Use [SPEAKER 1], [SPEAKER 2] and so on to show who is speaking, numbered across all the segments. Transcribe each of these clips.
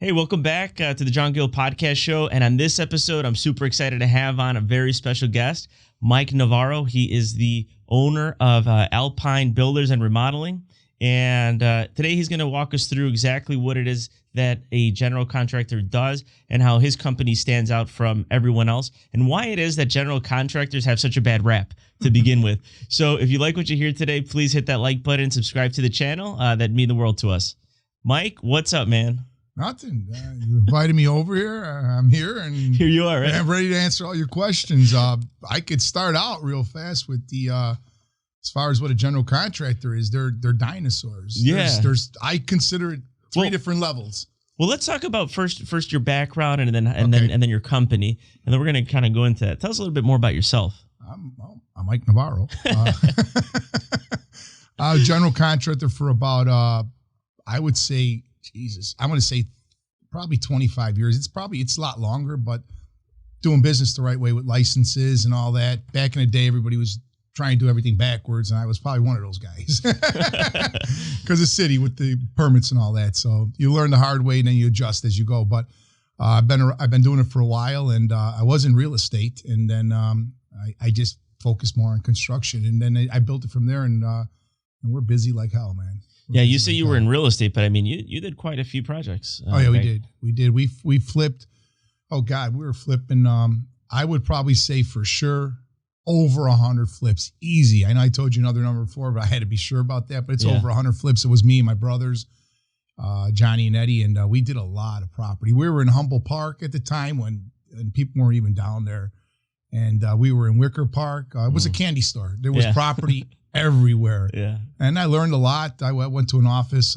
[SPEAKER 1] Hey, welcome back to the Jon Gil Podcast Show. And on this episode, I'm super excited to have on a very special guest, Mike Navarro. He is the owner of Alpine Builders and Remodeling. And today he's going to walk us through exactly what it is that a general contractor does and how his company stands out from everyone else and why it is that general contractors have such a bad rap to begin with. So if you like what you hear today, please hit that like button, subscribe to the channel. That'd mean the world to us. Mike, what's up, man?
[SPEAKER 2] Nothing. You invited me over here. I'm here, and
[SPEAKER 1] here you are. Right?
[SPEAKER 2] I'm ready to answer all your questions. I could start out real fast with the as far as what a general contractor is. They're dinosaurs.
[SPEAKER 1] Yeah.
[SPEAKER 2] I consider it three different levels.
[SPEAKER 1] Well, let's talk about first your background and then your company, and then we're going to kind of go into that. Tell us a little bit more about yourself.
[SPEAKER 2] I'm Mike Navarro. I was a general contractor for about I would say. Jesus, I'm going to say probably 25 years. It's a lot longer, but doing business the right way with licenses and all that. Back in the day, everybody was trying to do everything backwards, and I was probably one of those guys because the city with the permits and all that. So you learn the hard way, and then you adjust as you go. But I've been doing it for a while, and I was in real estate, and then I just focused more on construction, and then I built it from there, and we're busy like hell, man.
[SPEAKER 1] Yeah, you say you were in real estate, but I mean, you did quite a few projects.
[SPEAKER 2] Oh yeah, we did. We flipped. Oh God, we were flipping. I would probably say for sure over 100 flips, easy. I know I told you another number before, but I had to be sure about that. But it's over 100 flips. It was me and my brothers, Johnny and Eddie, and we did a lot of property. We were in Humboldt Park at the time when people weren't even down there, and we were in Wicker Park. It was a candy store. There was property everywhere. Yeah. And I learned a lot. I went to an office,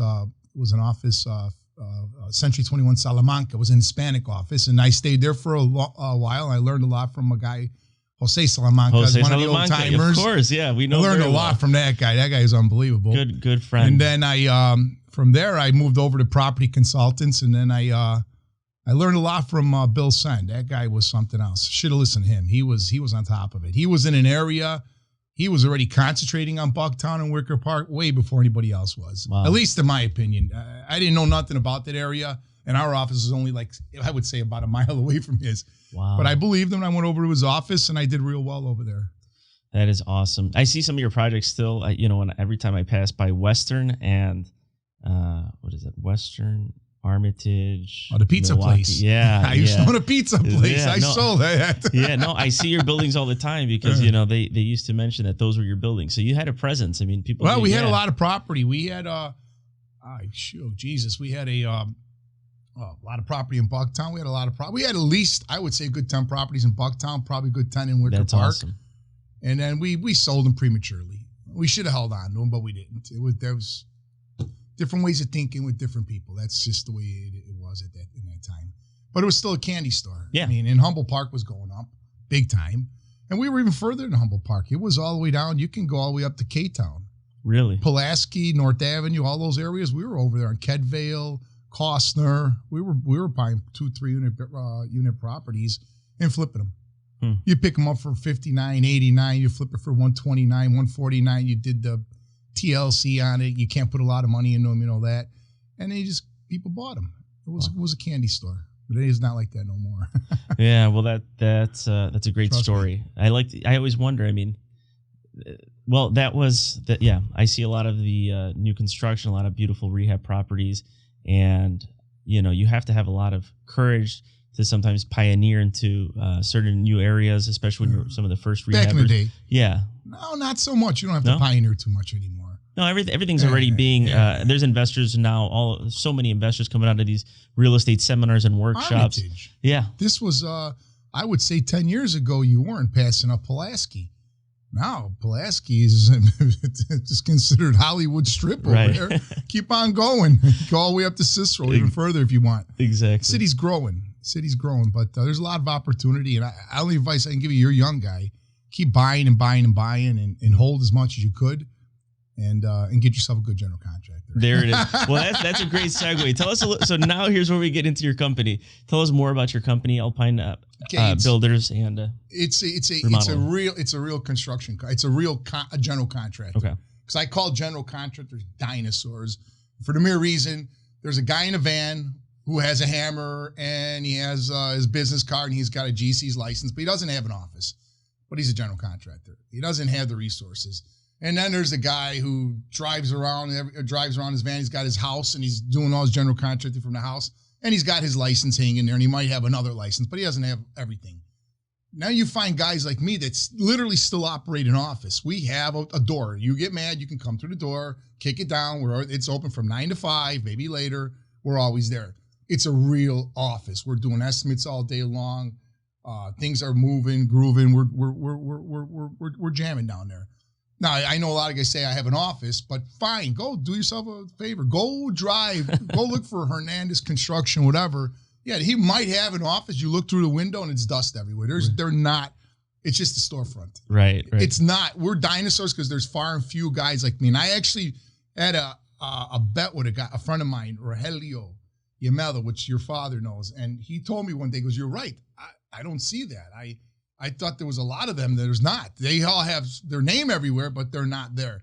[SPEAKER 2] Century 21 Salamanca. It was an Hispanic office, and I stayed there for a while. I learned a lot from a guy, Jose Salamanca, one of the old timers.
[SPEAKER 1] Of course, yeah. We know.
[SPEAKER 2] I learned a lot from that guy. That guy is unbelievable.
[SPEAKER 1] Good friend.
[SPEAKER 2] And then I from there I moved over to property consultants, and then I learned a lot from Bill Sen. That guy was something else. Should have listened to him. He was on top of it. He was in an area. He was already concentrating on Bucktown and Wicker Park way before anybody else was. Wow. At least in my opinion. I didn't know nothing about that area, and our office is only I would say about a mile away from his. Wow. But I believed him. I went over to his office, and I did real well over there.
[SPEAKER 1] That is awesome. I see some of your projects still, every time I pass by Western and, what is it, Western... Armitage.
[SPEAKER 2] Oh, the pizza
[SPEAKER 1] Milwaukee.
[SPEAKER 2] place.
[SPEAKER 1] Yeah.
[SPEAKER 2] I used to own a pizza place. I sold that.
[SPEAKER 1] I see your buildings all the time because, they used to mention that those were your buildings. So you had a presence. I mean, people.
[SPEAKER 2] Well, we had a lot of property. We had, we had a lot of property in Bucktown. We had a lot of property. We had at least, I would say, a good 10 properties in Bucktown, probably a good 10 in Wicker Park. That's awesome. And then we sold them prematurely. We should have held on to them, but we didn't. There was different ways of thinking with different people. That's just the way it was in that time. But it was still a candy store. Yeah. I mean, and Humboldt Park was going up big time. And we were even further than Humboldt Park. It was all the way down. You can go all the way up to K-Town.
[SPEAKER 1] Really?
[SPEAKER 2] Pulaski, North Avenue, all those areas. We were over there in Kedvale, Costner. We were buying 2-3 unit properties and flipping them. You pick them up for $59, $89. You flip it for $129, $149. You did the TLC on it. You can't put a lot of money into them, you know that. And people bought them. It was a candy store, but it is not like that no more.
[SPEAKER 1] Yeah, well, that's a great story. Me. I always wonder. I mean, well, that was that. Yeah, I see a lot of the new construction, a lot of beautiful rehab properties, and you have to have a lot of courage to sometimes pioneer into certain new areas, especially when you're some of the first rehabbers.
[SPEAKER 2] Back in the day.
[SPEAKER 1] Yeah.
[SPEAKER 2] No, not so much. You don't have to pioneer too much anymore.
[SPEAKER 1] No, everything's already being. There's investors now. So many investors coming out of these real estate seminars and workshops.
[SPEAKER 2] Armitage.
[SPEAKER 1] Yeah,
[SPEAKER 2] this was. I would say 10 years ago, you weren't passing up Pulaski. Now Pulaski is just considered Hollywood Strip over there. Keep on going. Go all the way up to Cicero, even further if you want.
[SPEAKER 1] Exactly.
[SPEAKER 2] City's growing, but there's a lot of opportunity. And only advice I can give you, you're a young guy. Keep buying and buying and buying and hold as much as you could. And get yourself a good general contractor.
[SPEAKER 1] There it is. Well, that's a great segue. Tell us a little. So now here's where we get into your company. Tell us more about your company, Alpine Builders, and
[SPEAKER 2] it's a real construction. It's a real general contractor.
[SPEAKER 1] Okay.
[SPEAKER 2] Because I call general contractors dinosaurs for the mere reason there's a guy in a van who has a hammer and he has his business card and he's got a GC's license, but he doesn't have an office. But he's a general contractor. He doesn't have the resources. And then there's a guy who drives around his van. He's got his house and he's doing all his general contracting from the house. And he's got his license hanging there and he might have another license, but he doesn't have everything. Now you find guys like me that's literally still operate an office. We have a door. You get mad, you can come through the door, kick it down. It's open from 9 to 5, maybe later. We're always there. It's a real office. We're doing estimates all day long. Things are moving, grooving. We're jamming down there. Now, I know a lot of guys say I have an office, but fine, go do yourself a favor. Go drive, go look for Hernandez Construction, whatever. Yeah, he might have an office. You look through the window and it's dust everywhere. They're not. It's just a storefront.
[SPEAKER 1] Right.
[SPEAKER 2] It's not. We're dinosaurs because there's far and few guys like me. And I actually had a bet with a friend of mine, Rogelio Yamela, which your father knows. And he told me one day, he goes, you're right. I don't see that. I thought there was a lot of them. There's not. They all have their name everywhere, but they're not there.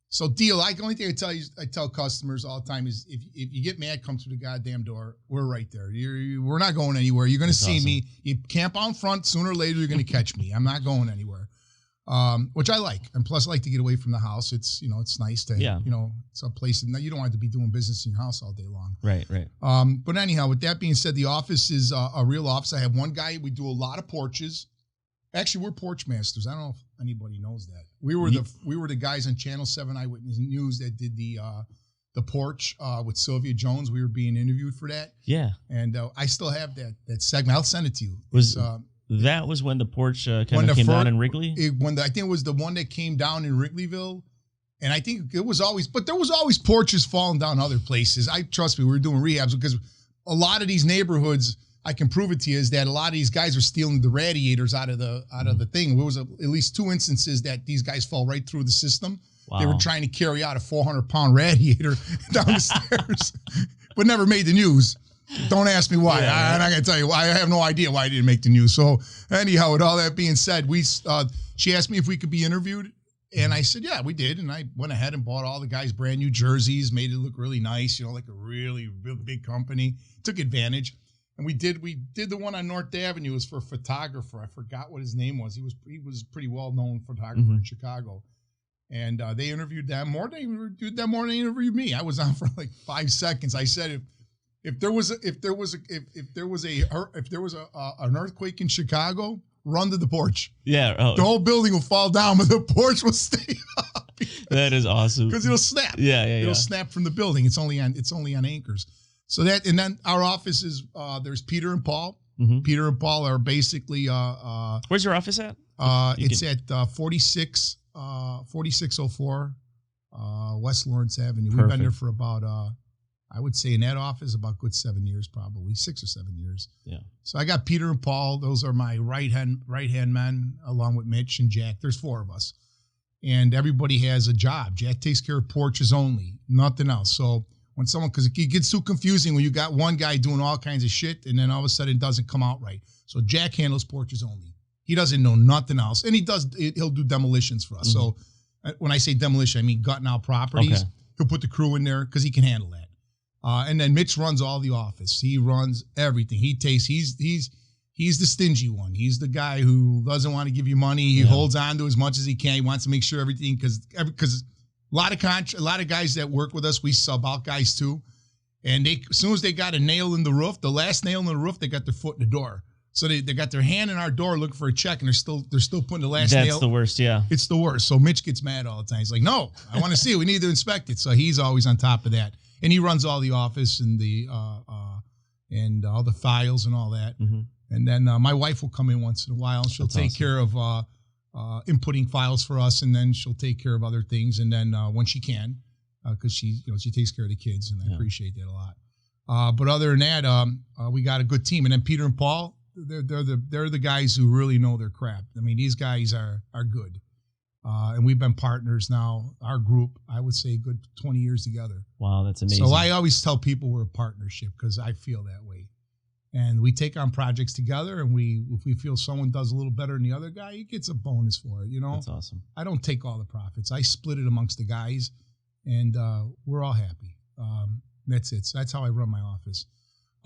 [SPEAKER 2] So deal. The only thing I tell customers all the time is if you get mad, come through the goddamn door. We're right there. We're not going anywhere. You're going to see me. You camp out front. Sooner or later, you're going to catch me. I'm not going anywhere. Which I like. And plus I like to get away from the house. It's, it's nice to, it's a place that you don't want to be doing business in your house all day long.
[SPEAKER 1] Right.
[SPEAKER 2] But anyhow, with that being said, the office is a real office. I have one guy. We do a lot of porches. Actually, we're porch masters. I don't know if anybody knows that. We were the guys on Channel 7 Eyewitness News that did the porch with Sylvia Jones. We were being interviewed for that.
[SPEAKER 1] Yeah.
[SPEAKER 2] And I still have that segment. I'll send it to you.
[SPEAKER 1] That was when the porch kind of came down in Wrigley?
[SPEAKER 2] I think it was the one that came down in Wrigleyville. And I think there was always porches falling down other places. Trust me, we were doing rehabs because a lot of these neighborhoods, I can prove it to you, is that a lot of these guys are stealing the radiators out of the thing. There was at least 2 instances that these guys fall right through the system. Wow. They were trying to carry out a 400-pound radiator down the stairs, but never made the news. Don't ask me why.
[SPEAKER 1] Yeah,
[SPEAKER 2] I'm not going to tell you. I have no idea why I didn't make the news. So anyhow, with all that being said, she asked me if we could be interviewed. And I said, yeah, we did. And I went ahead and bought all the guys brand new jerseys, made it look really nice, like a really big company. Took advantage. And we did the one on North Avenue. It was for a photographer. I forgot what his name was. He was a pretty well-known photographer in Chicago. And they interviewed them more. They interviewed them more than they interviewed me. I was on for like 5 seconds. I said, if there was an earthquake in Chicago, run to the porch.
[SPEAKER 1] Yeah.
[SPEAKER 2] The whole building will fall down, but the porch will stay up.
[SPEAKER 1] That is awesome.
[SPEAKER 2] Because it'll snap.
[SPEAKER 1] Yeah.
[SPEAKER 2] It'll snap from the building. It's only on anchors. So and then our office is there's Peter and Paul. Mm-hmm. Peter and Paul are basically
[SPEAKER 1] where's your office at?
[SPEAKER 2] It's at 4604 West Lawrence Avenue.
[SPEAKER 1] Perfect.
[SPEAKER 2] We've been there for about I would say in that office about good 7 years, probably 6 or 7 years.
[SPEAKER 1] Yeah.
[SPEAKER 2] So I got Peter and Paul. Those are my right hand men, along with Mitch and Jack. There's 4 of us, and everybody has a job. Jack takes care of porches only, nothing else. So when because it gets too confusing when you got one guy doing all kinds of shit, and then all of a sudden it doesn't come out right. So Jack handles porches only. He doesn't know nothing else, and he'll do demolitions for us. Mm-hmm. So when I say demolition, I mean gutting out properties. Okay. He'll put the crew in there because he can handle that. And then Mitch runs all the office. He runs everything. He's the stingy one. He's the guy who doesn't want to give you money. He holds on to as much as he can. He wants to make sure everything, because a lot of guys that work with us, we sub out guys too. And as soon as they got a nail in the roof, the last nail in the roof, they got their foot in the door. So they got their hand in our door looking for a check, and they're still putting the last nail.
[SPEAKER 1] That's the worst, yeah.
[SPEAKER 2] It's the worst. So Mitch gets mad all the time. He's like, no, I want to see it. We need to inspect it. So he's always on top of that. And he runs all the office and all the files and all that. Mm-hmm. And then my wife will come in once in a while, and she'll take care of inputting files for us, and then she'll take care of other things. And then when she can, because she takes care of the kids, and I appreciate that a lot. But other than that, we got a good team. And then Peter and Paul, they're the guys who really know their crap. I mean, these guys are good. And we've been partners now, our group, I would say a good 20 years together.
[SPEAKER 1] Wow, that's amazing.
[SPEAKER 2] So I always tell people we're a partnership because I feel that way. And we take on projects together, and if we feel someone does a little better than the other guy, he gets a bonus for it, That's
[SPEAKER 1] awesome.
[SPEAKER 2] I don't take all the profits. I split it amongst the guys, and we're all happy. That's it. So that's how I run my office.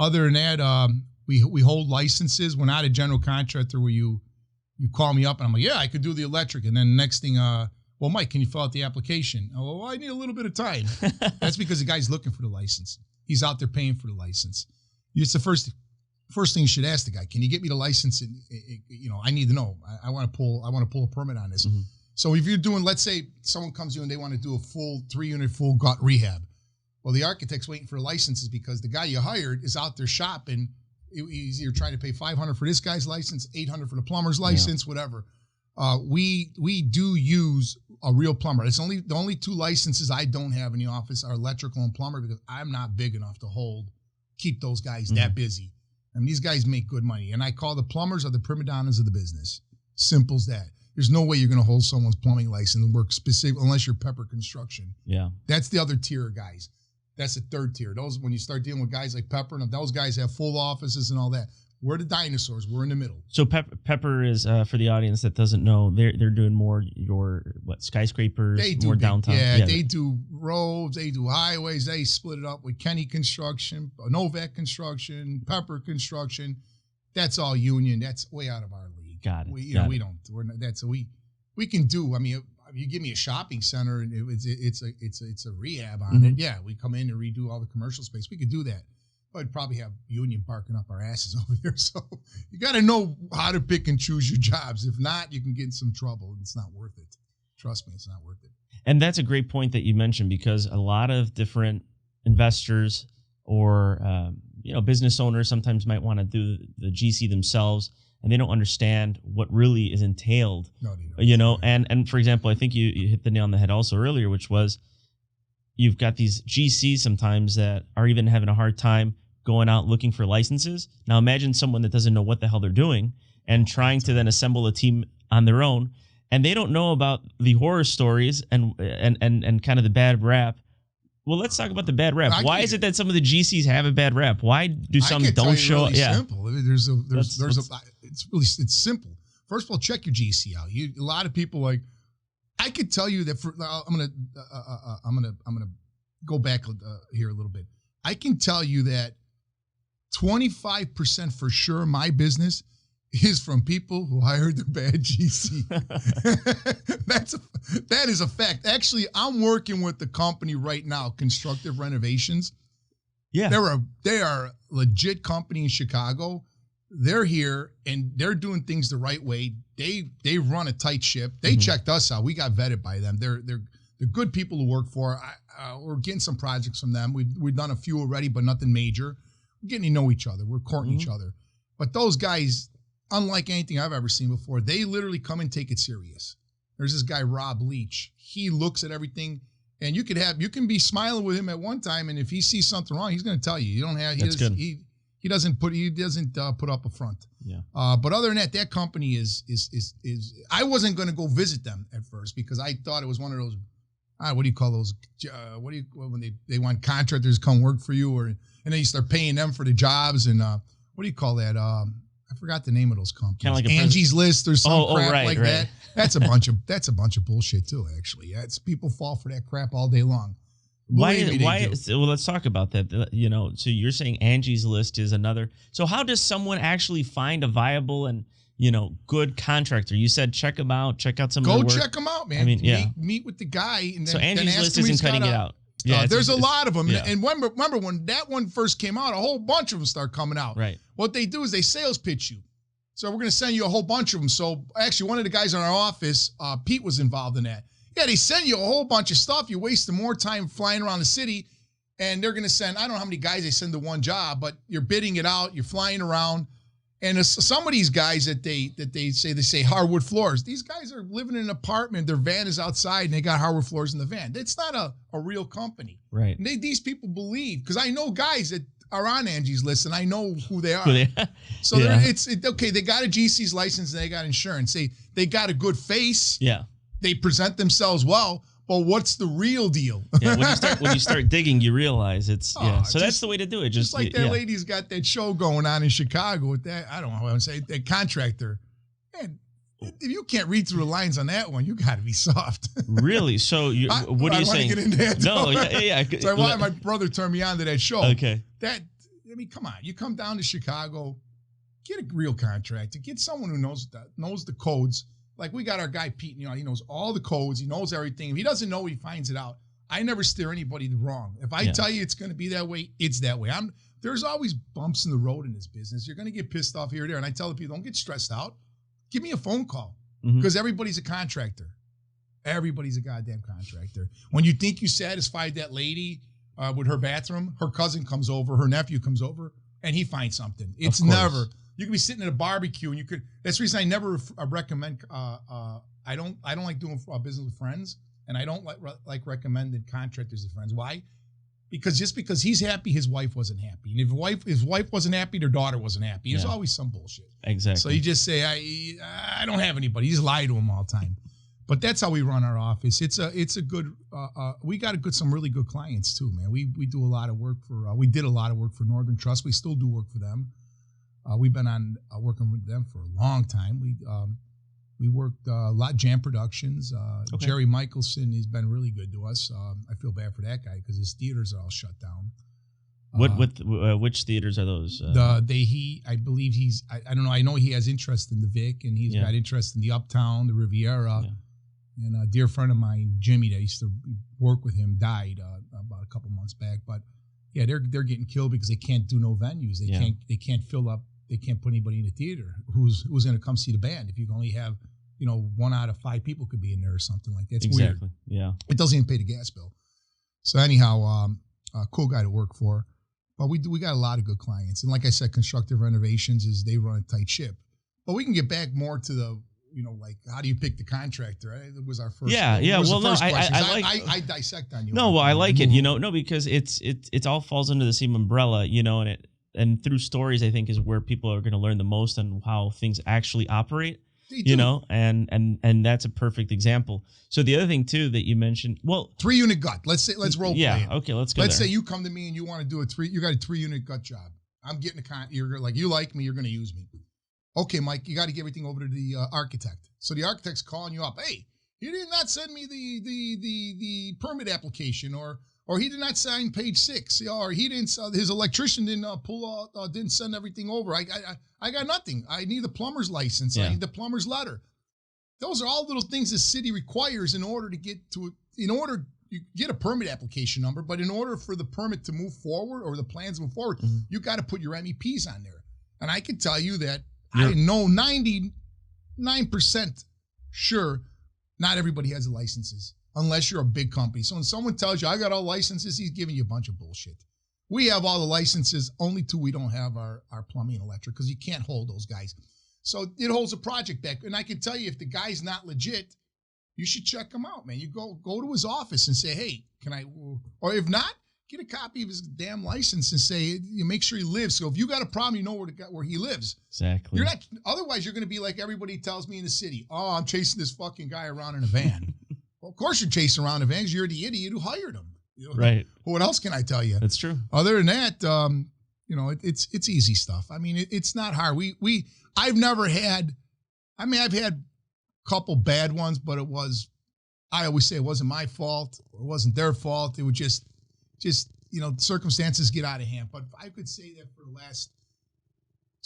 [SPEAKER 2] Other than that, we hold licenses. We're not a general contractor where you call me up and I'm like, yeah, I could do the electric. And then the next thing, well, Mike, can you fill out the application? Oh, well, I need a little bit of time. That's because the guy's looking for the license. He's out there paying for the license. It's the first thing you should ask the guy. Can you get me the license? And, I need to know. I want to pull a permit on this. Mm-hmm. So if you're doing, let's say someone comes to you and they want to do a full 3-unit full gut rehab. Well, the architect's waiting for licenses because the guy you hired is out there shopping. He's either trying to pay $500 for this guy's license, $800 for the plumber's license, whatever. We do use a real plumber. It's the only 2 licenses I don't have in the office are electrical and plumber because I'm not big enough to keep those guys that busy. I mean, these guys make good money, and I call the plumbers are the prima donnas of the business. Simple as that. There's no way you're going to hold someone's plumbing license and work specific unless you're Pepper Construction. Yeah, that's the other tier of guys. That's the third tier. Those when you start dealing with guys like Pepper, and those guys have full offices and all that. We're the dinosaurs. We're in the middle.
[SPEAKER 1] So Pepper is for the audience that doesn't know. They're doing more skyscrapers, more downtown.
[SPEAKER 2] Yeah, they do roads. They do highways. They split it up with Kenny Construction, Novak Construction, Pepper Construction. That's all union. That's way out of our league.
[SPEAKER 1] Got it.
[SPEAKER 2] We don't. We're not, that's we can do. I mean, if you give me a shopping center and it's a rehab on it. Yeah, we come in and redo all the commercial space. We could do that. I'd probably have union barking up our asses over there. So you got to know how to pick and choose your jobs. If not, you can get in some trouble. It's not worth it. Trust me, it's not worth it.
[SPEAKER 1] And that's a great point that you mentioned because a lot of different investors or business owners sometimes might want to do the GC themselves, and they don't understand what really is entailed. No, they don't. And for example, I think you hit the nail on the head also earlier, which was you've got these GCs sometimes that are even having a hard time going out looking for licenses. Now imagine someone that doesn't know what the hell they're doing and trying to then assemble a team on their own, and they don't know about the horror stories and kind of the bad rap. Well, let's talk about the bad rap. Why is it that some of the GCs have a bad rap? Why do some don't show up?
[SPEAKER 2] Yeah, simple. It's simple. First of all, check your GC out. A lot of people I could tell you that I'm gonna go back here a little bit. I can tell you that 25% for sure my business is from people who hired their bad GC. That is a fact. Actually, I'm working with the company right now, Constructive Renovations. Yeah, they are a legit company in Chicago. They're here and they're doing things the right way. They run a tight ship. They checked us out. We got vetted by them. They're good people to work for. We're getting some projects from them. We've done a few already, but nothing major. We're getting to know each other. We're courting each other. But those guys, unlike anything I've ever seen before, they literally come and take it serious. There's this guy, Rob Leach. He looks at everything, and you can be smiling with him at one time, and if he sees something wrong, he's going to tell you. You don't have. He doesn't put up a front. Yeah. But other than that company is I wasn't going to go visit them at first because I thought it was one of those. What do you call those? When they want contractors to come work for you, and then you start paying them for the jobs, and what do you call that? I forgot the name of those companies. Kind of like Angie's List or some crap like that. That's a bunch of bullshit too. Actually, people fall for that crap all day long.
[SPEAKER 1] Well, let's talk about that. So you're saying Angie's List is another. So how does someone actually find a viable and good contractor? You said check them out, check out some of their work.
[SPEAKER 2] Go check them out, man. I mean, meet with the guy. And then,
[SPEAKER 1] so Angie's List isn't cutting it out.
[SPEAKER 2] Yeah, there's a lot of them. Yeah. And remember when that one first came out, a whole bunch of them start coming out. Right. What they do is they sales pitch you. So we're going to send you a whole bunch of them. So actually, one of the guys in our office, Pete, was involved in that. Yeah, they send you a whole bunch of stuff. You're wasting more time flying around the city. And they're going to send, I don't know how many guys they send to one job, but you're bidding it out. You're flying around. And some of these guys that they say hardwood floors. These guys are living in an apartment. Their van is outside, and they got hardwood floors in the van. It's not a real company, right? And these people believe, because I know guys that are on Angie's List, and I know who they are. So it's okay. They got a GC's license, and they got insurance. They got a good face. Yeah, they present themselves well. But what's the real deal?
[SPEAKER 1] Yeah, when you start digging, you realize it's So that's the way to do it.
[SPEAKER 2] Just like that lady's got that show going on in Chicago with that. I don't know how to say that Contractor. Man, if you can't read through the lines on that one, you got to be soft.
[SPEAKER 1] Really? So what are you saying?
[SPEAKER 2] Get into that,
[SPEAKER 1] no, yeah.
[SPEAKER 2] So my brother turned me on to that show.
[SPEAKER 1] Okay.
[SPEAKER 2] That I mean, come on. You come down to Chicago, get a real contractor. Get someone who knows the codes. Like we got our guy Pete, you know, he knows all the codes. He knows everything. If he doesn't know, he finds it out. I never steer anybody wrong. If I tell you it's going to be that way, it's that way. There's always bumps in the road in this business. You're going to get pissed off here or there. And I tell the people, don't get stressed out. Give me a phone call because everybody's a contractor. Everybody's a goddamn contractor. When you think you satisfied that lady with her bathroom, her cousin comes over, her nephew comes over, and he finds something. It's never. You could be sitting at a barbecue, and you could. That's the reason I never recommend. I don't like doing business with friends, and I don't like recommending contractors as friends. Why? Because just because he's happy, his wife wasn't happy, and if his wife wasn't happy, their daughter wasn't happy. There's always some bullshit.
[SPEAKER 1] Exactly.
[SPEAKER 2] So you just say, I don't have anybody. You just lie to them all the time. But that's how we run our office. It's a good. We got some really good clients too, man. We do a lot of work for. We did a lot of work for Northern Trust. We still do work for them. We've been on working with them for a long time. We worked a lot Jam Productions. Jerry Michelson, he's been really good to us. I feel bad for that guy because his theaters are all shut down.
[SPEAKER 1] Which theaters are those?
[SPEAKER 2] I believe he's. I don't know. I know he has interest in the Vic, and he's got interest in the Uptown, the Riviera. Yeah. And a dear friend of mine, Jimmy, that used to work with him, died about a couple months back. But yeah, they're getting killed because they can't do no venues. They can't fill up. They can't put anybody in the theater who's going to come see the band if you can only have 1 out of 5 people could be in there or something like that. It's weird.
[SPEAKER 1] Yeah,
[SPEAKER 2] it doesn't even pay the gas bill. So anyhow, cool guy to work for. But we got a lot of good clients, and like I said, Constructive Renovations they run a tight ship. But we can get back more to the. Like how do you pick the contractor? It was our first.
[SPEAKER 1] Yeah. Well, no,
[SPEAKER 2] I dissect on you.
[SPEAKER 1] No, well, I like it. No, because it all falls under the same umbrella, and through stories, I think is where people are going to learn the most on how things actually operate. And that's a perfect example. So the other thing too that you mentioned,
[SPEAKER 2] 3-unit gut. Let's role play.
[SPEAKER 1] Yeah. Okay. Let's go.
[SPEAKER 2] Let's say you come to me and you want to do you got a 3-unit gut job. I'm getting you're like, you like me, you're going to use me. Okay, Mike, you got to get everything over to the architect. So the architect's calling you up. Hey, he did not send me the permit application, or he did not sign page 6, or he didn't. His electrician didn't send everything over. I got nothing. I need the plumber's license. I need the plumber's letter. Those are all little things the city requires in order you get a permit application number, but in order for the permit to move forward or the plans to move forward, you got to put your MEPs on there. And I can tell you that. I know 99% sure not everybody has the licenses unless you're a big company. So when someone tells you, I got all licenses, he's giving you a bunch of bullshit. We have all the licenses, only 2 we don't have our plumbing and electric because you can't hold those guys. So it holds a project back. And I can tell you if the guy's not legit, you should check him out, man. You go to his office and say, hey, can I, or if not, get a copy of his damn license and say, you make sure he lives. So if you got a problem, you know where he lives.
[SPEAKER 1] Exactly.
[SPEAKER 2] Otherwise you're going to be like everybody tells me in the city. Oh, I'm chasing this fucking guy around in a van. Well, of course you're chasing around in a van because you're the idiot who hired him.
[SPEAKER 1] Right.
[SPEAKER 2] Well, what else can I tell you?
[SPEAKER 1] That's true.
[SPEAKER 2] Other than that, it's easy stuff. I mean, it's not hard. I've never had, I've had a couple bad ones, but I always say it wasn't my fault. It wasn't their fault. It was just circumstances get out of hand. But I could say that for the last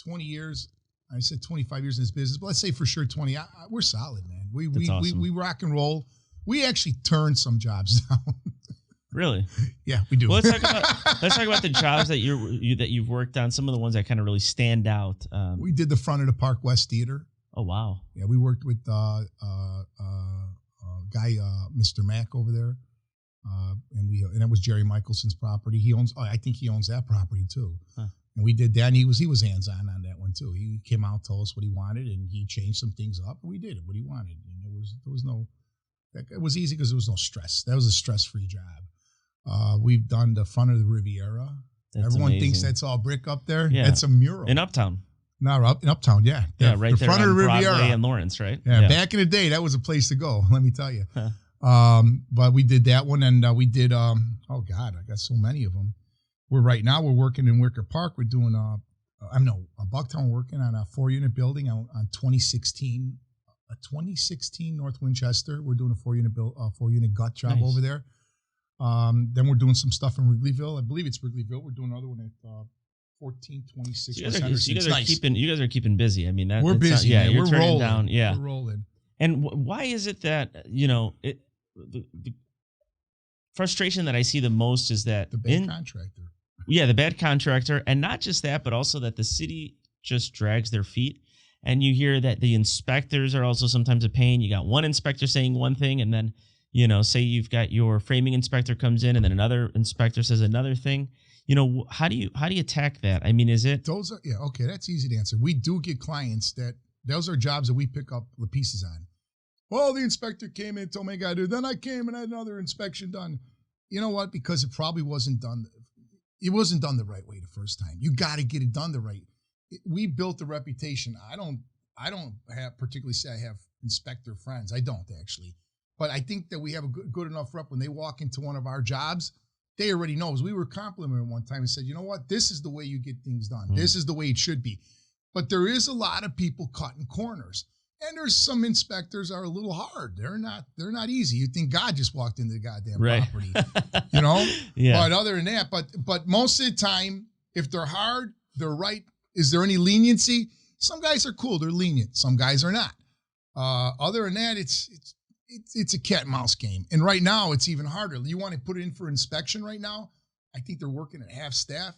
[SPEAKER 2] 20 years, I said 25 years in this business, but let's say for sure 20. We're solid, man. We rock and roll. We actually turn some jobs down.
[SPEAKER 1] Really?
[SPEAKER 2] Yeah, we do.
[SPEAKER 1] Well, let's talk about the jobs that you've worked on. Some of the ones that kind of really stand out.
[SPEAKER 2] We did the front of the Park West Theater.
[SPEAKER 1] Oh wow!
[SPEAKER 2] Yeah, we worked with guy Mr. Mack over there. And that was Jerry Michelson's property. I think he owns that property too. Huh. And we did that. And he was hands-on that one too. He came out, told us what he wanted, and he changed some things up, and we did what he wanted. And it was easy because there was no stress. That was a stress-free job. We've done the front of the Riviera. Everyone thinks that's all brick up there. Yeah. That's a mural.
[SPEAKER 1] In Uptown.
[SPEAKER 2] No, in Uptown, yeah.
[SPEAKER 1] Right there
[SPEAKER 2] front
[SPEAKER 1] on
[SPEAKER 2] of the
[SPEAKER 1] Broadway
[SPEAKER 2] Riviera.
[SPEAKER 1] and Lawrence, right?
[SPEAKER 2] Yeah, back in the day, that was a place to go, let me tell you. Huh. But we did that one, and we did, oh God, I got so many of them. We're working in Wicker Park. We're doing, Bucktown, working on a 4-unit building on 2016 North Winchester. We're doing a 4-unit gut job over there. Then we're doing some stuff in Wrigleyville. I believe it's Wrigleyville. We're doing another one 14, 26
[SPEAKER 1] So you guys are keeping busy. I mean,
[SPEAKER 2] we're busy.
[SPEAKER 1] Yeah,
[SPEAKER 2] man.
[SPEAKER 1] you're
[SPEAKER 2] We're
[SPEAKER 1] turning
[SPEAKER 2] rolling.
[SPEAKER 1] down. Yeah,
[SPEAKER 2] we're rolling.
[SPEAKER 1] And why is it that the frustration that I see the most is that
[SPEAKER 2] The bad contractor.
[SPEAKER 1] Yeah, the bad contractor, and not just that, but also that the city just drags their feet. And you hear that the inspectors are also sometimes a pain. You got one inspector saying one thing, and then say you've got your framing inspector comes in, and then another inspector says another thing. How do you attack that? I mean, is it
[SPEAKER 2] those are okay? That's easy to answer. We do get clients that those are jobs that we pick up the pieces on. Well, the inspector came in, told me I got to do it. Then I came and had another inspection done. You know what? Because it probably wasn't done. It wasn't done the right way the first time. You got to get it done the right. We built a reputation. I don't have particularly say I have inspector friends. I don't actually, but I think that we have a good enough rep when they walk into one of our jobs. They already know. We were complimented one time and said, you know what? This is the way you get things done. Mm. This is the way it should be. But there is a lot of people cutting corners. And there's some inspectors are a little hard. They're not easy. You think God just walked into the goddamn property, Yeah. But other than that, but most of the time, if they're hard, they're right. Is there any leniency? Some guys are cool. They're lenient. Some guys are not. Other than that, it's a cat and mouse game. And right now, it's even harder. You want to put it in for inspection right now? I think they're working at half staff.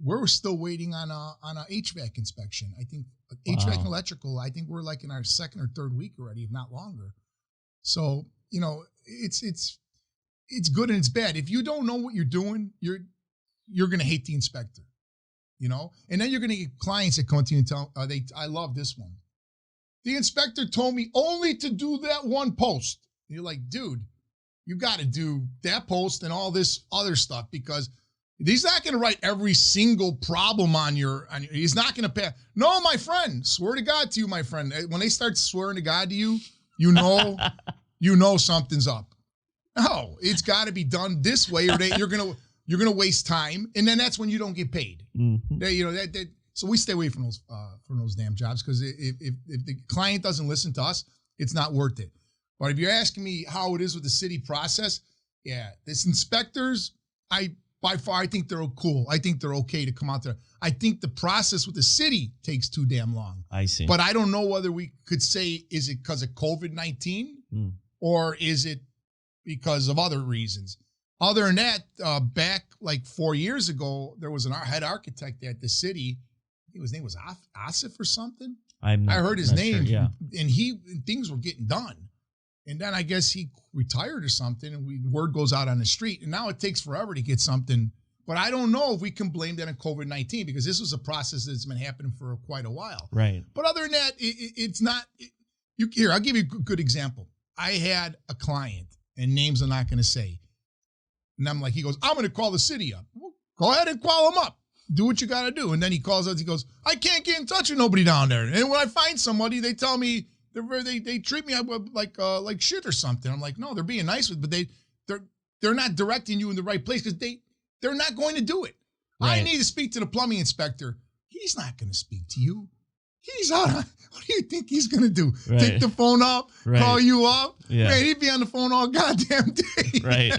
[SPEAKER 2] We're still waiting on a HVAC inspection. I think HVAC and electrical, I think we're like in our second or third week already, if not longer. So, it's good and it's bad. If you don't know what you're doing, you're going to hate the inspector, and then you're going to get clients that come to you and tell, I love this one. The inspector told me only to do that one post. And you're like, dude, you got to do that post and all this other stuff because he's not going to write every single problem on your he's not going to pass. No, my friend, swear to God to you, my friend. When they start swearing to God to you, you know something's up. No, it's got to be done this way or you're going to waste time. And then that's when you don't get paid. Mm-hmm. So we stay away from those damn jobs because if the client doesn't listen to us, it's not worth it. But if you're asking me how it is with the city process, yeah, this inspectors, by far, I think they're cool. I think they're okay to come out there. I think the process with the city takes too damn long.
[SPEAKER 1] I see.
[SPEAKER 2] But I don't know whether we could say, is it because of COVID-19 or is it because of other reasons? Other than that, back like 4 years ago, there was an head architect at the city. I think his name was Asif or something. I heard his name,
[SPEAKER 1] sure, yeah.
[SPEAKER 2] And things were getting done. And then I guess he retired or something, and word goes out on the street. And now it takes forever to get something. But I don't know if we can blame that on COVID-19 because this was a process that's been happening for quite a while.
[SPEAKER 1] Right.
[SPEAKER 2] But other than that, it's not. Here, I'll give you a good example. I had a client, and names I'm not going to say. And I'm like, he goes, I'm going to call the city up. Well, go ahead and call them up. Do what you got to do. And then he calls us. He goes, I can't get in touch with nobody down there. And when I find somebody, they tell me they treat me like shit or something. I'm like, no, they're being nice with, but they're not directing you in the right place because they're not going to do it. Right. I need to speak to the plumbing inspector. He's not going to speak to you. He's out. What do you think he's going to do? Right. Take the phone up, call you up? Yeah. Man, he'd be on the phone all goddamn day.
[SPEAKER 1] Right.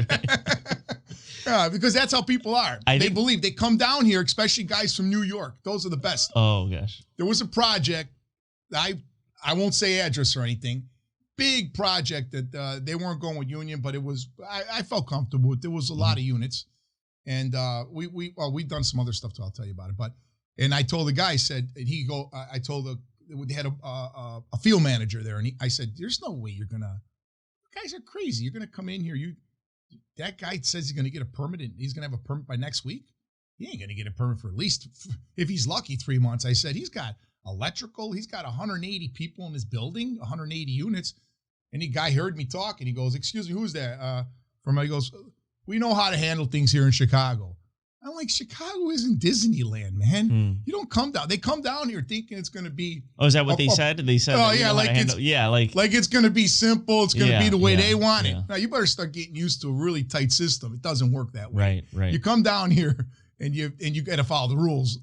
[SPEAKER 2] Yeah, because that's how people are. They believe. They come down here, especially guys from New York. Those are the best.
[SPEAKER 1] Oh, gosh.
[SPEAKER 2] There was a project. I won't say address or anything. Big project that they weren't going with union, but it was. I felt comfortable with. There was a lot of units, and we've done some other stuff too. I'll tell you about it. And I told the guy, I told they had a field manager there, and I said, "There's no way you're gonna. You guys are crazy. You're gonna come in here. That guy says he's gonna get a permit, and he's gonna have a permit by next week. He ain't gonna get a permit for at least, if he's lucky, 3 months." I said, he's got electrical. He's got 180 people in his building, 180 units. And the guy heard me talk, and he goes, "Excuse me, who's that?" He goes, "We know how to handle things here in Chicago." I'm like, Chicago isn't Disneyland, man. You don't come down. They come down here thinking it's going to be.
[SPEAKER 1] Oh, is that what they said? They said,
[SPEAKER 2] oh, yeah, like it's going to be simple. It's going to be the way they want it. Now, you better start getting used to a really tight system. It doesn't work that way.
[SPEAKER 1] Right.
[SPEAKER 2] You come down here, and you got to follow the rules.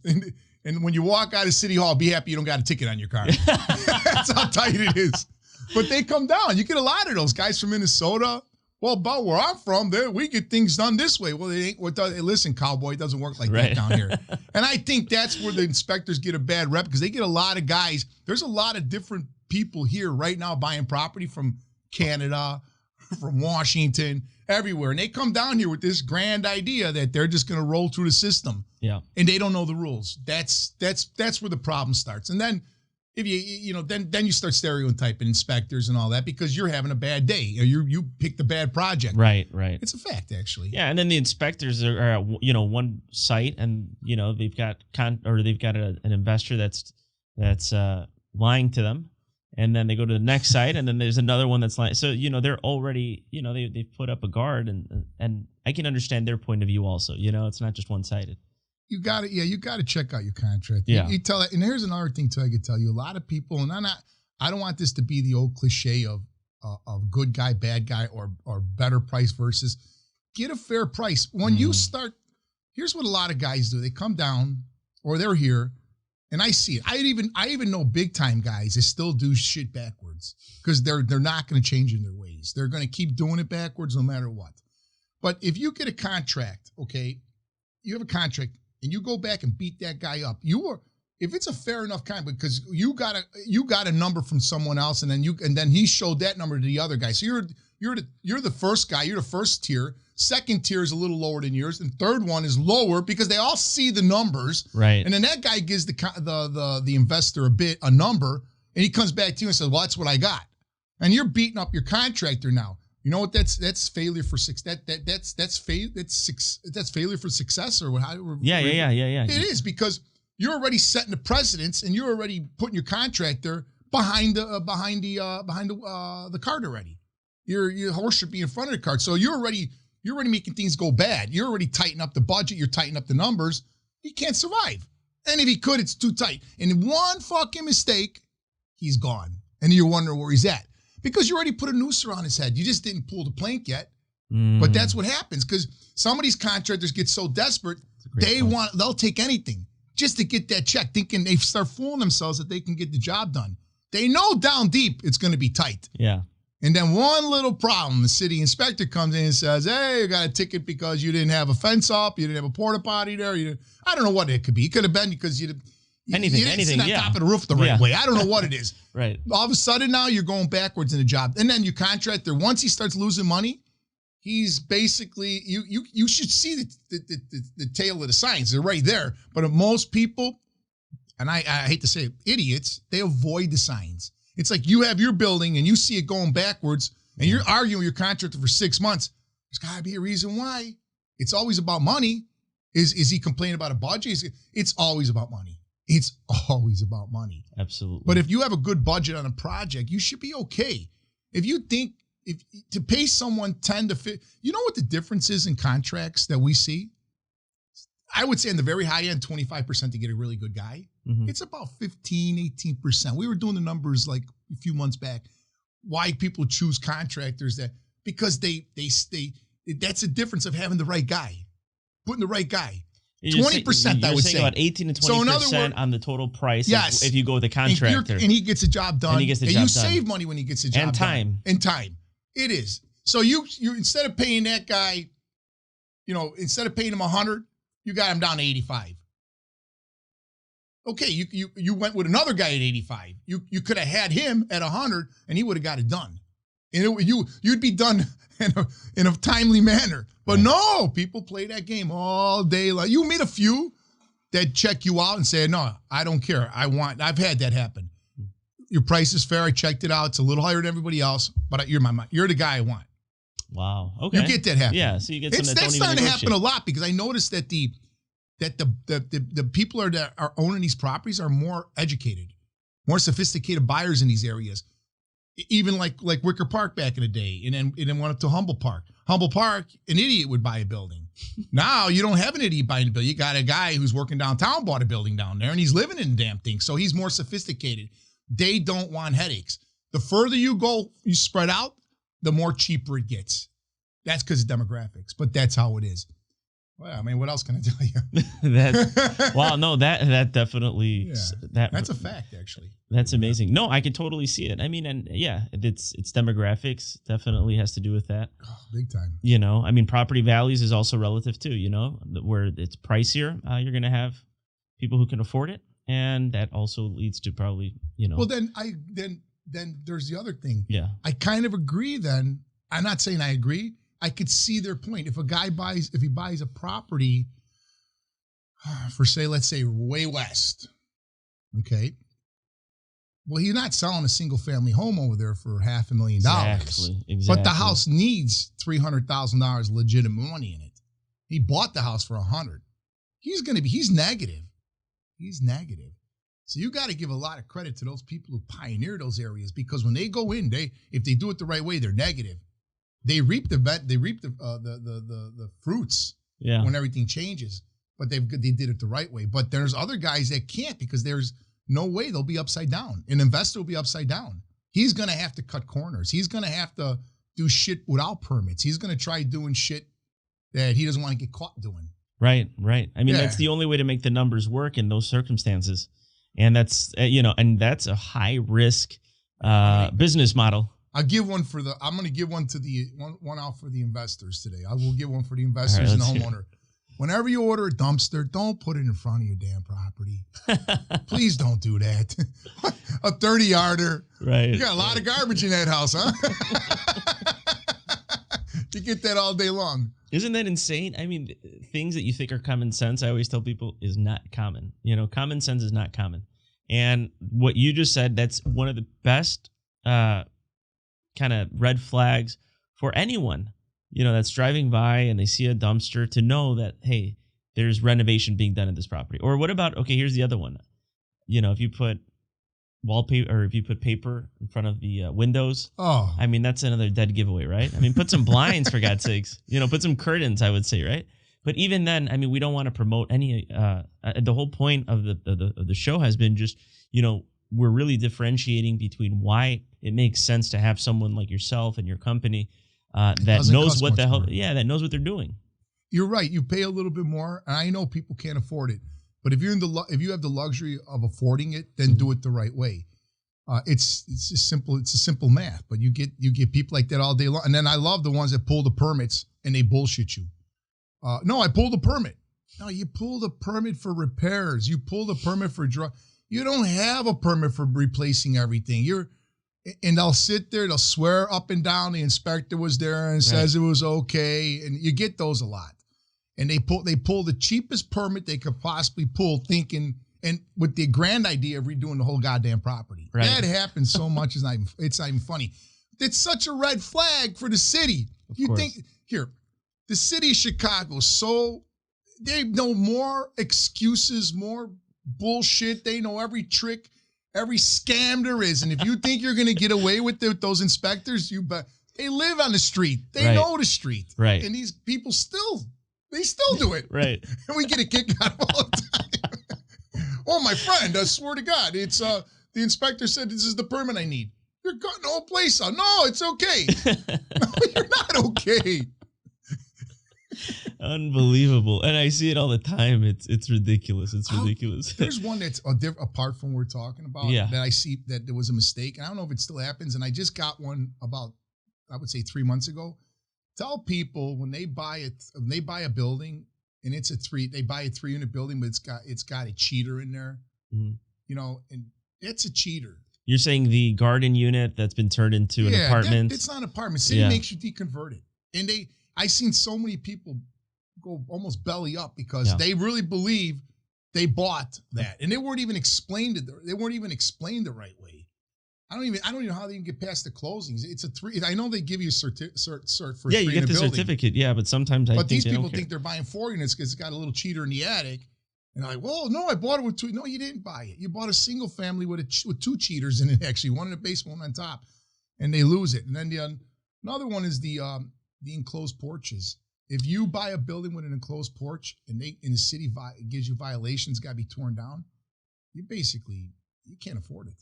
[SPEAKER 2] And when you walk out of City Hall, be happy you don't got a ticket on your car. That's how tight it is. But they come down. You get a lot of those guys from Minnesota. Well, about where I'm from, there we get things done this way. Well, it ain't what does. Listen, cowboy, it doesn't work like that down here. And I think that's where the inspectors get a bad rep because they get a lot of guys. There's a lot of different people here right now buying property from Canada, from Washington, everywhere, and they come down here with this grand idea that they're just going to roll through the system.
[SPEAKER 1] Yeah,
[SPEAKER 2] and they don't know the rules. That's where the problem starts. And then if then you start stereotyping inspectors and all that because you're having a bad day or you picked a bad project.
[SPEAKER 1] Right.
[SPEAKER 2] It's a fact, actually.
[SPEAKER 1] Yeah, and then the inspectors are at, one site, and they've got an investor that's lying to them, and then they go to the next site, and then there's another one that's lying. So they're already they've put up a guard, and I can understand their point of view also. It's not just one sided.
[SPEAKER 2] You got to check out your contract.
[SPEAKER 1] Yeah.
[SPEAKER 2] You tell it, and here's another thing too. I could tell you, a lot of people, and I don't want this to be the old cliche of good guy, bad guy, or better price versus get a fair price. When you start, here's what a lot of guys do: they come down or they're here, and I see it. I even know big time guys that still do shit backwards because they're not going to change in their ways. They're going to keep doing it backwards no matter what. But if you get a contract, okay, you have a contract. And you go back and beat that guy up. If it's a fair enough contract, because you got a number from someone else, and then he showed that number to the other guy. So you're the first guy. You're the first tier. Second tier is a little lower than yours, and third one is lower because they all see the numbers.
[SPEAKER 1] Right.
[SPEAKER 2] And then that guy gives the investor a number, and he comes back to you and says, "Well, that's what I got." And you're beating up your contractor now. You know what? That's failure for success. That's failure for success, or how?
[SPEAKER 1] Yeah.
[SPEAKER 2] It is because you're already setting the precedence, and you're already putting your contractor behind the cart already. Your horse should be in front of the cart. So you're already making things go bad. You're already tightening up the budget. You're tightening up the numbers. He can't survive. And if he could, it's too tight. And one fucking mistake, he's gone. And you're wondering where he's at. Because you already put a noose around his head. You just didn't pull the plank yet. But that's what happens because some of these contractors get so desperate, they'll take anything just to get that check, thinking they start fooling themselves that they can get the job done. They know down deep it's going to be tight.
[SPEAKER 1] Yeah.
[SPEAKER 2] And then one little problem, the city inspector comes in and says, "Hey, you got a ticket because you didn't have a fence up, you didn't have a porta potty there. I don't know what it could be. It could have been because you didn't sit on top of the roof the right way. I don't know what it is."
[SPEAKER 1] Right.
[SPEAKER 2] All of a sudden now you're going backwards in the job. And then your contractor, once he starts losing money, he's basically, you should see the tail of the signs. They're right there. But most people, and I hate to say it, idiots, they avoid the signs. It's like you have your building and you see it going backwards and you're arguing with your contractor for 6 months. There's got to be a reason why. It's always about money. Is he complaining about a budget? It's always about money. It's always about money.
[SPEAKER 1] Absolutely.
[SPEAKER 2] But if you have a good budget on a project, you should be okay. If you think to pay someone 10 to 50, you know what the difference is in contracts that we see? I would say in the very high end, 25% to get a really good guy. Mm-hmm. It's about 15, 18%. We were doing the numbers like a few months back. Why people choose contractors because they that's the difference of having the right guy, putting the right guy. 20%, I would say.
[SPEAKER 1] About 18 to 20% on the total price. Yes. If you go with the contractor.
[SPEAKER 2] And he gets the job done. And you save money when he gets the job done. And time. It is. So you instead of paying that guy, instead of paying him 100, you got him down to 85. Okay, you went with another guy at 85. You could have had him at 100, and he would have got it done. And you'd be done in a timely manner. But no, people play that game all day. Like you meet a few that check you out and say, "No, I don't care. I've had that happen. Your price is fair. I checked it out. It's a little higher than everybody else, but you're the guy I want."
[SPEAKER 1] Wow. Okay.
[SPEAKER 2] You get that happen.
[SPEAKER 1] Yeah. So you get some
[SPEAKER 2] that's starting to happen a lot because I noticed that the people that are owning these properties are more educated, more sophisticated buyers in these areas. Even like Wicker Park back in the day, and then went up to Humble Park. Humble Park, an idiot would buy a building. Now you don't have an idiot buying a building. You got a guy who's working downtown bought a building down there, and he's living in the damn thing. So he's more sophisticated. They don't want headaches. The further you spread out, the more cheaper it gets. That's because of demographics, but that's how it is. Well, I mean, what else can I tell you?
[SPEAKER 1] That definitely
[SPEAKER 2] that's a fact, actually.
[SPEAKER 1] That's amazing. No, I can totally see it. I mean, and yeah, it's demographics definitely has to do with that.
[SPEAKER 2] Oh, big time.
[SPEAKER 1] You know, I mean, property values is also relative too. You know, where it's pricier, you're going to have people who can afford it, and that also leads to probably, you know.
[SPEAKER 2] Well, then there's the other thing.
[SPEAKER 1] Yeah,
[SPEAKER 2] I kind of agree. Then I'm not saying I agree. I could see their point. If he buys a property for, say, let's say way west, okay, well, he's not selling a single family home over there for $500,000.
[SPEAKER 1] Exactly.
[SPEAKER 2] But the house needs $300,000 legitimate money in it. He bought the house for $100,000. He's negative. He's negative. So you got to give a lot of credit to those people who pioneer those areas, because when they go in, if they do it the right way, they're negative. They reap the fruits when everything changes, but they did it the right way. But there's other guys that can't, because there's no way they'll be upside down. An investor will be upside down. He's going to have to cut corners. He's going to have to do shit without permits. He's going to try doing shit that he doesn't want to get caught doing.
[SPEAKER 1] Right. I mean, that's the only way to make the numbers work in those circumstances. And that's, and that's a high risk business model.
[SPEAKER 2] I'm going to give one out for the investors today. I will give one for the investors and the homeowner. Whenever you order a dumpster, don't put it in front of your damn property. Please don't do that. A 30-yarder.
[SPEAKER 1] Right.
[SPEAKER 2] You got a lot of garbage in that house, huh? You get that all day long.
[SPEAKER 1] Isn't that insane? I mean, things that you think are common sense, I always tell people, is not common. You know, common sense is not common. And what you just said, that's one of the best kind of red flags for anyone, you know, that's driving by and they see a dumpster, to know that, hey, there's renovation being done at this property. Or what about, okay, here's the other one. You know, if you put wallpaper, or if you put paper in front of the windows, I mean, that's another dead giveaway, right? I mean, put some blinds for God's sakes, you know, put some curtains, I would say, right? But even then, I mean, we don't want to promote any, the whole point of the show has been just, you know, we're really differentiating between why it makes sense to have someone like yourself and your company that knows what the hell, that knows what they're doing.
[SPEAKER 2] You're right. You pay a little bit more, and I know people can't afford it. But if if you have the luxury of affording it, then do it the right way. It's just simple. It's a simple math. But you get people like that all day long. And then I love the ones that pull the permits and they bullshit you. No, I pulled the permit. No, you pull the permit for repairs. You pull the permit for You don't have a permit for replacing everything. And they'll sit there. They'll swear up and down the inspector was there and says it was okay. And you get those a lot. And they pull the cheapest permit they could possibly pull, thinking, and with the grand idea of redoing the whole goddamn property. Right. That happens so much, it's not even funny. It's such a red flag for the city. The city of Chicago, they know more excuses, more bullshit. They know every trick, every scam there is. And if you think you're going to get away with those inspectors, you bet. They live on the street. They know the street.
[SPEAKER 1] Right.
[SPEAKER 2] And these people still do it.
[SPEAKER 1] Right.
[SPEAKER 2] And we get a kick out of all the time. Oh, my friend, I swear to God, it's the inspector said this is the permit I need. You're cutting the whole place out. No, it's okay. No, you're not okay.
[SPEAKER 1] Unbelievable. And I see it all the time. It's ridiculous. It's ridiculous.
[SPEAKER 2] There's one that's apart from what we're talking about that I see that there was a mistake. And I don't know if it still happens. And I just got one about, I would say 3 months ago. Tell people when they buy a building and they buy a 3-unit building, but it's got a cheater in there, you know, and it's a cheater.
[SPEAKER 1] You're saying the garden unit that's been turned into an apartment?
[SPEAKER 2] It's not an apartment. City makes you deconvert it. And I've seen so many people go almost belly up because they really believe they bought that. And they weren't even explained the right way. I don't even know how they can get past the closings. I know they give you a cert for
[SPEAKER 1] you get the certificate. Yeah, but sometimes
[SPEAKER 2] these people think they're buying 4 units because it's got a little cheater in the attic. And I'm like, well, no, I bought it with 2. No, you didn't buy it. You bought a single family with 2 cheaters in it, actually, one in the basement, one on top, and they lose it. And then another one is the enclosed porches. If you buy a building with an enclosed porch and the city gives you violations, got to be torn down, you can't afford it.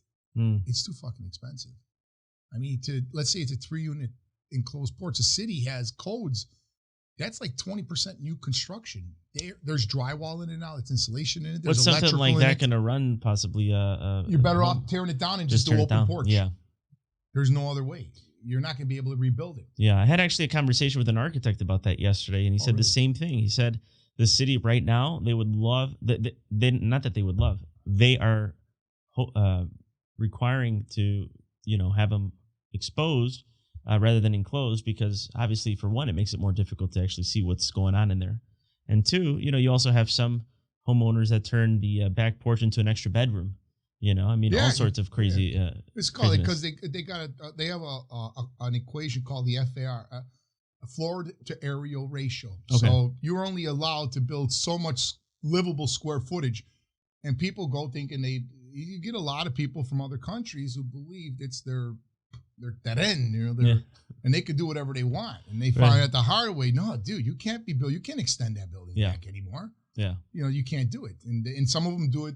[SPEAKER 2] It's too fucking expensive. I mean, let's say it's a 3-unit enclosed porch. The city has codes That's like 20% new construction. There's drywall in it now. It's insulation in it. There's
[SPEAKER 1] What's something
[SPEAKER 2] electrical
[SPEAKER 1] like that
[SPEAKER 2] in
[SPEAKER 1] going to run possibly?
[SPEAKER 2] You're better off tearing it down and just do
[SPEAKER 1] tear it
[SPEAKER 2] open
[SPEAKER 1] down.
[SPEAKER 2] porch.
[SPEAKER 1] Yeah.
[SPEAKER 2] There's no other way. You're not going to be able to rebuild it.
[SPEAKER 1] Yeah. I had actually a conversation with an architect about that yesterday, and he said
[SPEAKER 2] really?
[SPEAKER 1] the same thing. He said the city right now, they would love, not that they would love, they are requiring to, have them exposed rather than enclosed, because obviously, for one, it makes it more difficult to actually see what's going on in there. And two, you also have some homeowners that turn the back porch into an extra bedroom. All sorts of crazy.
[SPEAKER 2] Yeah. It's called it because they have an equation called the FAR, a floor to aerial ratio. Okay. So you're only allowed to build so much livable square footage, and people go thinking you get a lot of people from other countries who believe it's their dead end, and they could do whatever they want, and they find out the hard way. No, dude, you can't extend that building back anymore. Yeah, you can't do it, and some of them do it.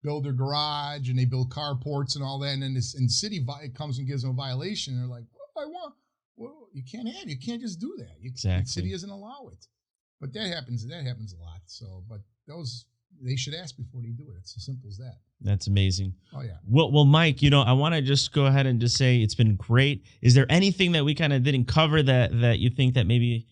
[SPEAKER 2] Build their garage and they build carports and all that, and then the city comes and gives them a violation. They're like, "What I want? Well, you can't just do that. Exactly, the city doesn't allow it." But that happens a lot. So, but they should ask before they do it. It's as simple as that.
[SPEAKER 1] That's amazing.
[SPEAKER 2] Oh, yeah.
[SPEAKER 1] Well, Mike, I want to just go ahead and just say it's been great. Is there anything that we kind of didn't cover that you think that maybe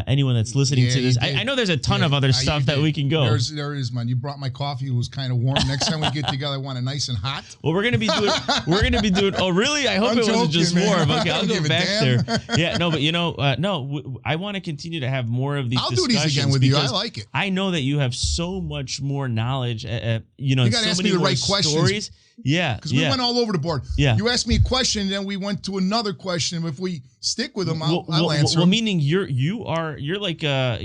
[SPEAKER 1] anyone that's listening to this, I know there's a ton of other stuff that we can go.
[SPEAKER 2] There is, man. You brought my coffee. It was kind of warm. Next time we get together, I want it nice and hot.
[SPEAKER 1] Well, we're gonna be doing. Oh, really? I hope it wasn't just warm. Okay, I'll go back there. Yeah, no, but I want to continue to have more of these.
[SPEAKER 2] I'll do these again with you. I like it.
[SPEAKER 1] I know that you have so much more knowledge. You got
[SPEAKER 2] to ask me the right questions.
[SPEAKER 1] Yeah,
[SPEAKER 2] because we went all over the board. Yeah, you asked me a question, then we went to another question. If we stick with them, I'll answer.
[SPEAKER 1] Well, meaning you're like a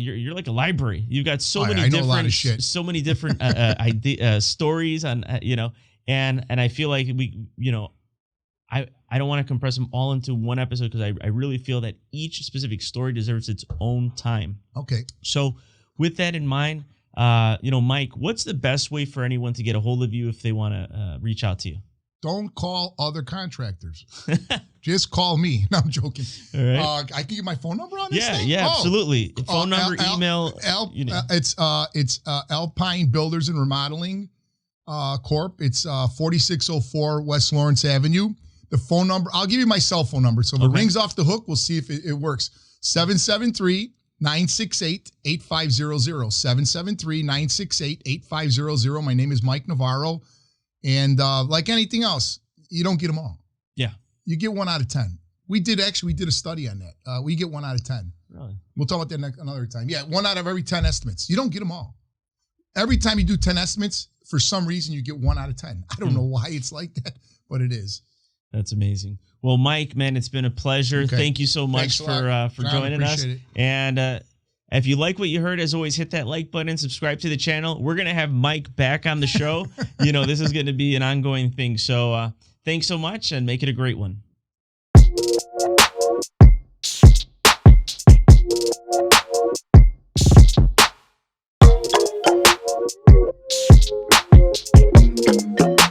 [SPEAKER 1] library. You've got so many different stories on and I feel like I don't want to compress them all into one episode, because I really feel that each specific story deserves its own time.
[SPEAKER 2] Okay.
[SPEAKER 1] So with that in mind, Mike, what's the best way for anyone to get a hold of you if they want to reach out to you?
[SPEAKER 2] Don't call other contractors. Just call me. No, I'm joking. All right. I can give my phone number on this thing?
[SPEAKER 1] Yeah, absolutely. Phone number, email.
[SPEAKER 2] It's Alpine Builders and Remodeling Corp. It's 4604 West Lawrence Avenue. The phone number, I'll give you my cell phone number. So if it rings off the hook, we'll see if it works. 773-968-8500. 773-968-8500. My name is Mike Navarro. And like anything else, you don't get them all.
[SPEAKER 1] Yeah.
[SPEAKER 2] You get 1 out of 10. We did a study on that. We get 1 out of 10.
[SPEAKER 1] Really?
[SPEAKER 2] We'll talk about that another time. Yeah, 1 out of every 10 estimates. You don't get them all. Every time you do 10 estimates, for some reason, you get 1 out of 10. I don't know why it's like that, but it is.
[SPEAKER 1] That's amazing. Well, Mike, man, it's been a pleasure. Okay. Thank you so much for joining us. And if you like what you heard, as always, hit that like button, subscribe to the channel. We're going to have Mike back on the show. This is going to be an ongoing thing. So thanks so much, and make it a great one.